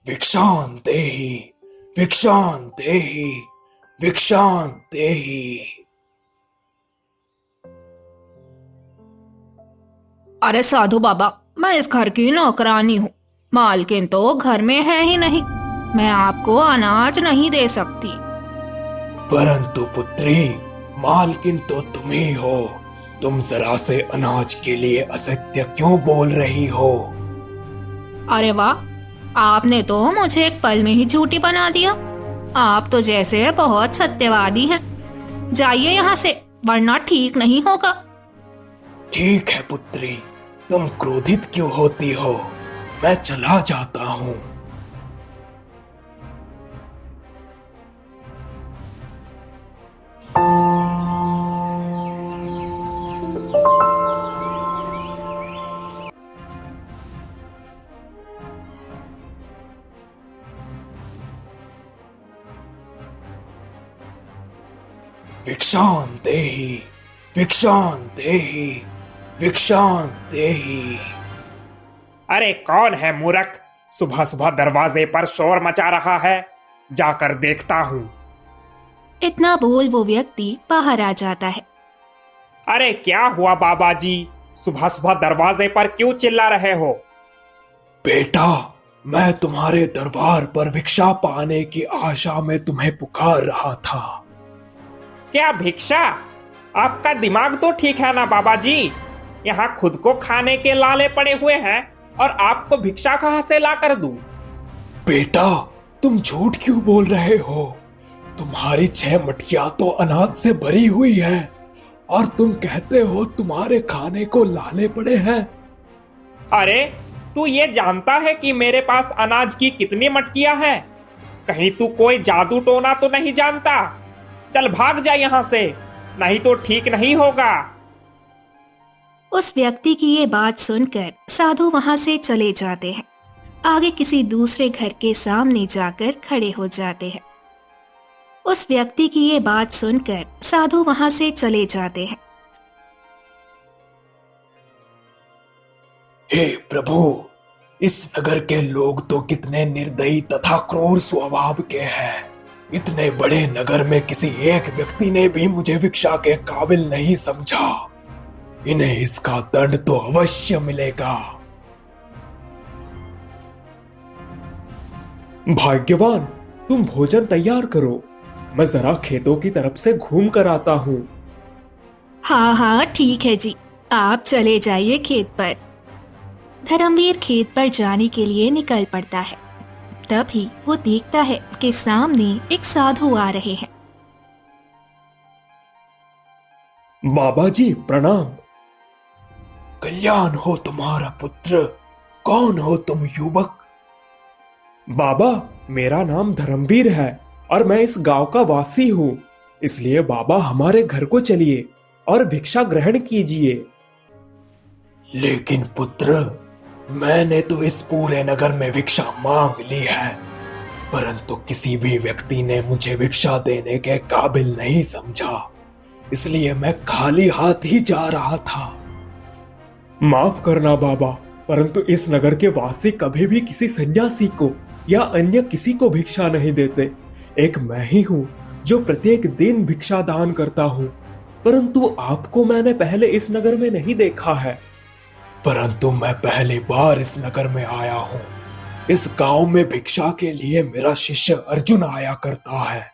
भिक्षां देहि, भिक्षां देहि, भिक्षां देहि। अरे साधु बाबा, मैं इस घर की नौकरानी हूँ। मालकिन तो घर में है ही नहीं। मैं आपको अनाज नहीं दे सकती। परंतु पुत्री, मालकिन तो तुम ही हो। तुम जरा से अनाज के लिए असत्य क्यों बोल रही हो? अरे वाह, आपने तो मुझे एक पल में ही झूठी बना दिया। आप तो जैसे बहुत सत्यवादी हैं। जाइए यहाँ से, वरना ठीक नहीं होगा। ठीक है पुत्री, तुम क्रोधित क्यों होती हो? मैं चला जाता हूँ। भिक्षां देहि, भिक्षां देहि, भिक्षां देहि। अरे कौन है मूर्ख, सुबह सुबह दरवाजे पर शोर मचा रहा है? जाकर देखता हूँ। इतना बोल वो व्यक्ति बाहर आ जाता है। अरे क्या हुआ बाबा जी, सुबह सुबह दरवाजे पर क्यों चिल्ला रहे हो? बेटा, मैं तुम्हारे दरबार पर भिक्षा पाने की आशा में तुम्हें पुकार रहा था। क्या भिक्षा? आपका दिमाग तो ठीक है ना बाबा जी? यहाँ खुद को खाने के लाले पड़े हुए हैं और आपको भिक्षा कहाँ से ला कर दूं? बेटा, तुम झूठ क्यों बोल रहे हो? तुम्हारी 6 मटकियां तो अनाज से भरी हुई है और तुम कहते हो तुम्हारे खाने को लाले पड़े हैं। अरे तू ये जानता है कि मेरे पास अनाज की कितनी मटकियां हैं? कहीं तू कोई जादू टोना तो नहीं जानता? चल भाग जा यहाँ से, नहीं तो ठीक नहीं होगा। उस व्यक्ति की ये बात सुनकर साधु वहां से चले जाते हैं। आगे किसी दूसरे घर के सामने जाकर खड़े हो जाते हैं। उस व्यक्ति की ये बात सुनकर साधु वहां से चले जाते हैं। हे प्रभु, इस नगर के लोग तो कितने निर्दयी तथा क्रूर स्वभाव के हैं। इतने बड़े नगर में किसी एक व्यक्ति ने भी मुझे भिक्षा के काबिल नहीं समझा। इन्हें इसका दंड तो अवश्य मिलेगा। भाग्यवान, तुम भोजन तैयार करो, मैं जरा खेतों की तरफ से घूम कर आता हूँ। हाँ हाँ ठीक है जी, आप चले जाइए खेत पर। धर्मवीर खेत पर जाने के लिए निकल पड़ता है। तभी वो देखता है कि सामने एक साधु आ रहे हैं। बाबा जी प्रणाम। कल्याण हो तुम्हारा पुत्र। कौन हो तुम युवक? बाबा, मेरा नाम धर्मवीर है और मैं इस गांव का वासी हूँ। इसलिए बाबा हमारे घर को चलिए और भिक्षा ग्रहण कीजिए। लेकिन पुत्र, मैंने तो इस पूरे नगर में भिक्षा मांग ली है, परंतु किसी भी व्यक्ति ने मुझे भिक्षा देने के काबिल नहीं समझा। इसलिए मैं खाली हाथ ही जा रहा था। माफ करना बाबा, परंतु इस नगर के वासी कभी भी किसी सन्यासी को या अन्य किसी को भिक्षा नहीं देते। एक मैं ही हूँ जो प्रत्येक दिन भिक्षा दान करता हूँ, परंतु आपको मैंने पहले इस नगर में नहीं देखा है। परंतु मैं पहली बार इस नगर में आया हूँ। इस गांव में भिक्षा के लिए मेरा शिष्य अर्जुन आया करता है।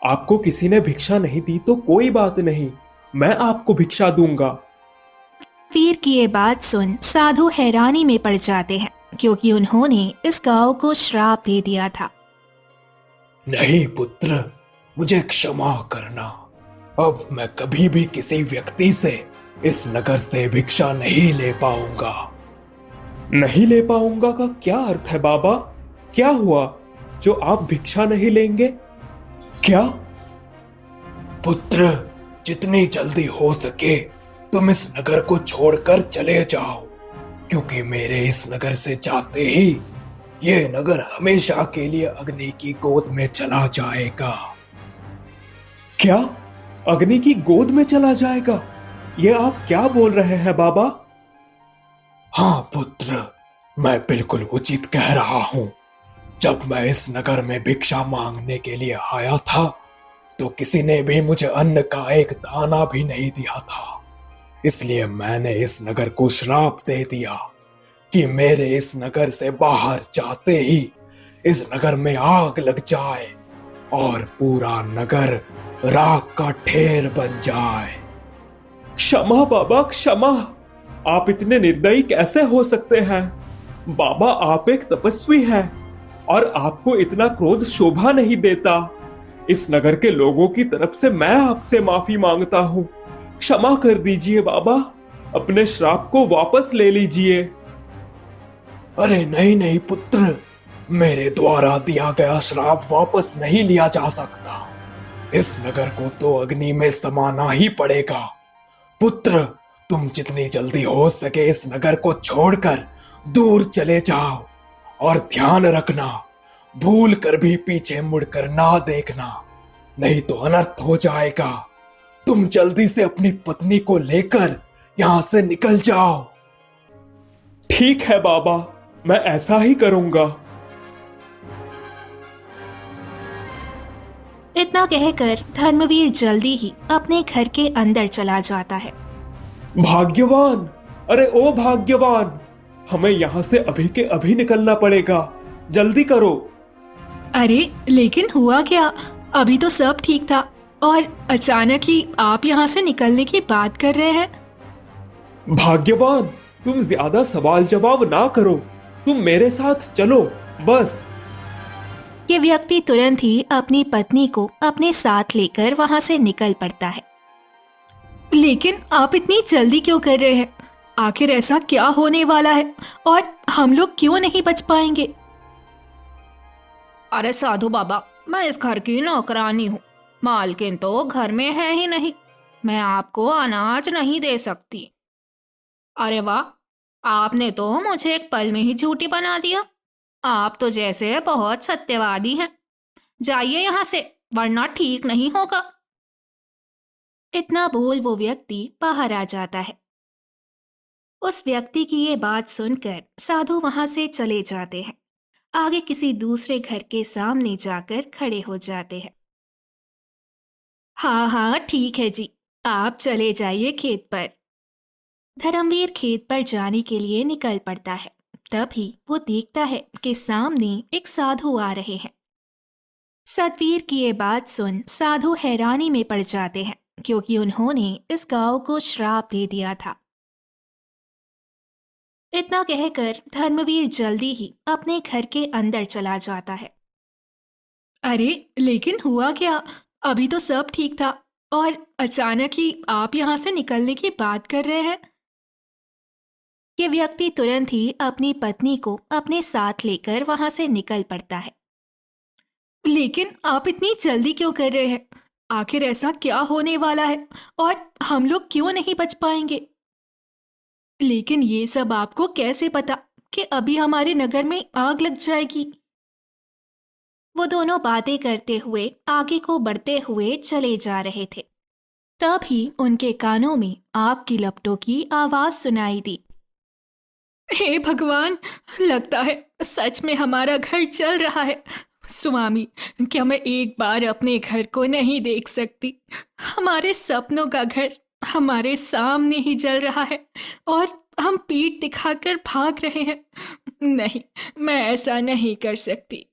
आपको किसी ने भिक्षा नहीं दी तो कोई बात नहीं, मैं आपको भिक्षा दूंगा। वीर की ये बात सुन साधु हैरानी में पड़ जाते हैं, क्योंकि उन्होंने इस गांव को श्राप दे दिया था। नहीं पुत्र, मुझे क्षमा करना। अब मैं कभी भी किसी व्यक्ति से इस नगर से भिक्षा नहीं ले पाऊंगा। नहीं ले पाऊंगा का क्या अर्थ है बाबा? क्या हुआ जो आप भिक्षा नहीं लेंगे? क्या? पुत्र, जितनी जल्दी हो सके तुम इस नगर को छोड़कर चले जाओ, क्योंकि मेरे इस नगर से जाते ही ये नगर हमेशा के लिए अग्नि की गोद में चला जाएगा। क्या? अग्नि की गोद में चला जाएगा? ये आप क्या बोल रहे हैं बाबा? हाँ पुत्र, मैं बिल्कुल उचित कह रहा हूँ। जब मैं इस नगर में भिक्षा मांगने के लिए आया था तो किसी ने भी मुझे अन्न का एक दाना भी नहीं दिया था। इसलिए मैंने इस नगर को श्राप दे दिया कि मेरे इस नगर से बाहर जाते ही इस नगर में आग लग जाए और पूरा नगर राख का ढेर बन जाए। क्षमा बाबा, क्षमा। आप इतने निर्दयी कैसे हो सकते हैं? बाबा, आप एक तपस्वी हैं और आपको इतना क्रोध शोभा नहीं देता। इस नगर के लोगों की तरफ से मैं आपसे माफी मांगता हूँ। क्षमा कर दीजिए बाबा, अपने श्राप को वापस ले लीजिए। अरे नहीं नहीं पुत्र, मेरे द्वारा दिया गया श्राप वापस नहीं लिया जा सकता। इस नगर को तो अग्नि में समाना ही पड़ेगा। पुत्र, तुम जितनी जल्दी हो सके इस नगर को छोड़कर दूर चले जाओ और ध्यान रखना, भूल कर भी पीछे मुड़कर ना देखना, नहीं तो अनर्थ हो जाएगा। तुम जल्दी से अपनी पत्नी को लेकर यहां से निकल जाओ। ठीक है बाबा, मैं ऐसा ही करूंगा। इतना कहकर धर्मवीर जल्दी ही अपने घर के अंदर चला जाता है। भाग्यवान, अरे ओ भाग्यवान, हमें यहां से अभी के अभी निकलना पड़ेगा, जल्दी करो। अरे लेकिन हुआ क्या? अभी तो सब ठीक था और अचानक ही आप यहाँ से निकलने की बात कर रहे हैं। भाग्यवान, तुम ज्यादा सवाल जवाब ना करो, तुम मेरे साथ चलो बस। ये व्यक्ति तुरंत ही अपनी पत्नी को अपने साथ लेकर वहां से निकल पड़ता है। लेकिन आप इतनी जल्दी क्यों कर रहे हैं? आखिर ऐसा क्या होने वाला है और हम लोग क्यों नहीं बच पाएंगे? अरे साधु बाबा, मैं इस घर की नौकरानी हूँ, मालकिन तो घर में है ही नहीं, मैं आपको अनाज नहीं दे सकती। अरे वाह, आपने तो मुझे एक पल में ही झूठी बना दिया। आप तो जैसे बहुत सत्यवादी हैं। जाइए यहाँ से, वरना ठीक नहीं होगा। इतना बोल वो व्यक्ति बाहर आ जाता है। उस व्यक्ति की ये बात सुनकर साधु वहां से चले जाते हैं। आगे किसी दूसरे घर के सामने जाकर खड़े हो जाते हैं। हाँ हाँ ठीक है जी, आप चले जाइए खेत पर। धर्मवीर खेत पर जाने के लिए निकल पड़ता है। तभी वो देखता है कि सामने एक साधु आ रहे हैं। सतवीर की ये बात सुन साधु हैरानी में पड़ जाते हैं, क्योंकि उन्होंने इस गांव को श्राप दे दिया था। इतना कहकर धर्मवीर जल्दी ही अपने घर के अंदर चला जाता है। अरे लेकिन हुआ क्या? अभी तो सब ठीक था और अचानक ही आप यहाँ से निकलने की बात कर रहे हैं। ये व्यक्ति तुरंत ही अपनी पत्नी को अपने साथ लेकर वहां से निकल पड़ता है। लेकिन आप इतनी जल्दी क्यों कर रहे हैं? आखिर ऐसा क्या होने वाला है और हम लोग क्यों नहीं बच पाएंगे? लेकिन ये सब आपको कैसे पता कि अभी हमारे नगर में आग लग जाएगी? वो दोनों बातें करते हुए आगे को बढ़ते हुए चले जा रहे थे। तभी उनके कानों में आग की लपटों की आवाज सुनाई दी। हे भगवान, लगता है सच में हमारा घर जल रहा है। स्वामी, क्या मैं एक बार अपने घर को नहीं देख सकती? हमारे सपनों का घर हमारे सामने ही जल रहा है और हम पीठ दिखाकर भाग रहे हैं। नहीं, मैं ऐसा नहीं कर सकती।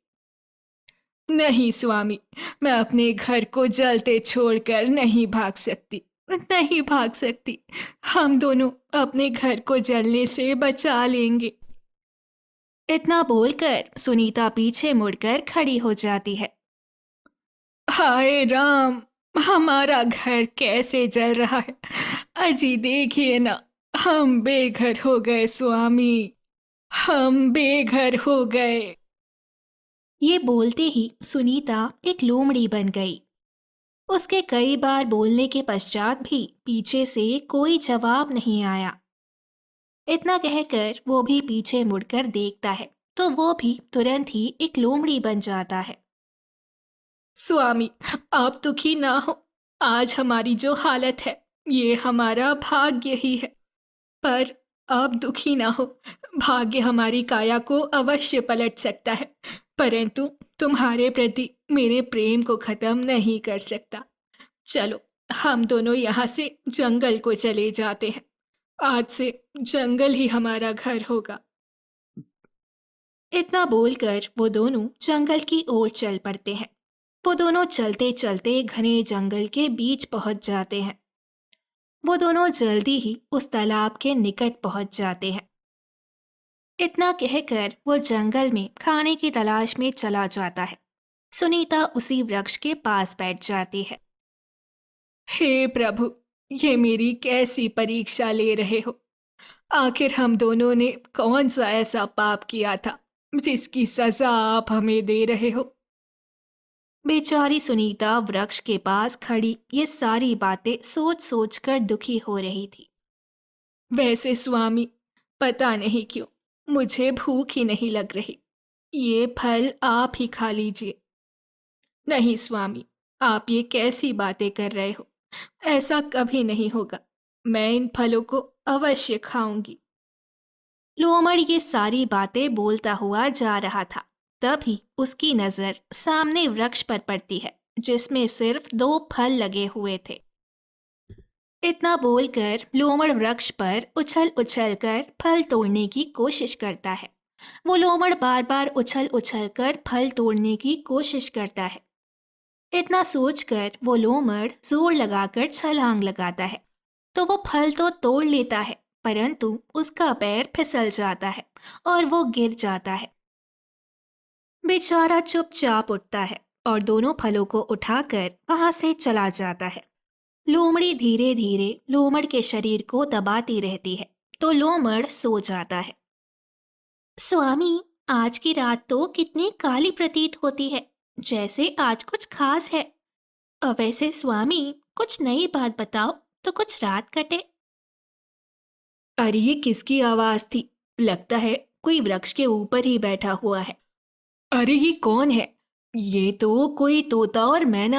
नहीं स्वामी, मैं अपने घर को जलते छोड़कर नहीं भाग सकती, नहीं भाग सकती। हम दोनों अपने घर को जलने से बचा लेंगे। इतना बोलकर सुनीता पीछे मुड़कर खड़ी हो जाती है। हाय राम, हमारा घर कैसे जल रहा है? अजी देखिए ना, हम बेघर हो गए स्वामी, हम बेघर हो गए। ये बोलते ही सुनीता एक लोमड़ी बन गई। उसके कई बार बोलने के पश्चात भी पीछे से कोई जवाब नहीं आया। इतना कहकर वो भी पीछे मुड़कर देखता है तो वो भी तुरंत ही एक लोमड़ी बन जाता है। स्वामी, आप दुखी ना हो। आज हमारी जो हालत है ये हमारा भाग्य ही है, पर अब दुखी ना हो। भाग्य हमारी काया को अवश्य पलट सकता है, परंतु तुम्हारे प्रति मेरे प्रेम को खत्म नहीं कर सकता। चलो, हम दोनों यहाँ से जंगल को चले जाते हैं। आज से जंगल ही हमारा घर होगा। इतना बोलकर वो दोनों जंगल की ओर चल पड़ते हैं। वो दोनों चलते चलते घने जंगल के बीच पहुंच जाते हैं। वो दोनों जल्दी ही उस तालाब के निकट पहुंच जाते हैं। इतना कहकर वो जंगल में खाने की तलाश में चला जाता है। सुनीता उसी वृक्ष के पास बैठ जाती है। हे प्रभु, ये मेरी कैसी परीक्षा ले रहे हो? आखिर हम दोनों ने कौन सा ऐसा पाप किया था जिसकी सजा आप हमें दे रहे हो? बेचारी सुनीता वृक्ष के पास खड़ी ये सारी बातें सोच सोच कर दुखी हो रही थी। वैसे स्वामी, पता नहीं क्यों मुझे भूख ही नहीं लग रही। ये फल आप ही खा लीजिए। नहीं स्वामी, आप ये कैसी बातें कर रहे हो? ऐसा कभी नहीं होगा। मैं इन फलों को अवश्य खाऊंगी। लोमड़ ये सारी बातें बोलता हुआ जा रहा था। तभी उसकी नजर सामने वृक्ष पर पड़ती है जिसमें सिर्फ 2 फल लगे हुए थे। इतना बोलकर लोमड़ वृक्ष पर उछल उछल कर फल तोड़ने की कोशिश करता है। वो लोमड़ बार बार उछल उछल कर फल तोड़ने की कोशिश करता है। इतना सोचकर वो लोमड़ जोर लगाकर छलांग लगाता है तो वो फल तो तोड़ लेता है, परंतु उसका पैर फिसल जाता है और वो गिर जाता है। बेचारा चुपचाप उठता है और दोनों फलों को उठाकर वहां से चला जाता है। लोमड़ी धीरे धीरे लोमड़ के शरीर को दबाती रहती है तो लोमड़ सो जाता है। स्वामी, आज की रात तो कितनी काली प्रतीत होती है, जैसे आज कुछ खास है। वैसे स्वामी, कुछ नई बात बताओ तो कुछ रात कटे। अरे ये किसकी आवाज थी? लगता है कोई वृक्ष के ऊपर ही बैठा हुआ है। अरे ये कौन है? ये तो कोई तोता और मैना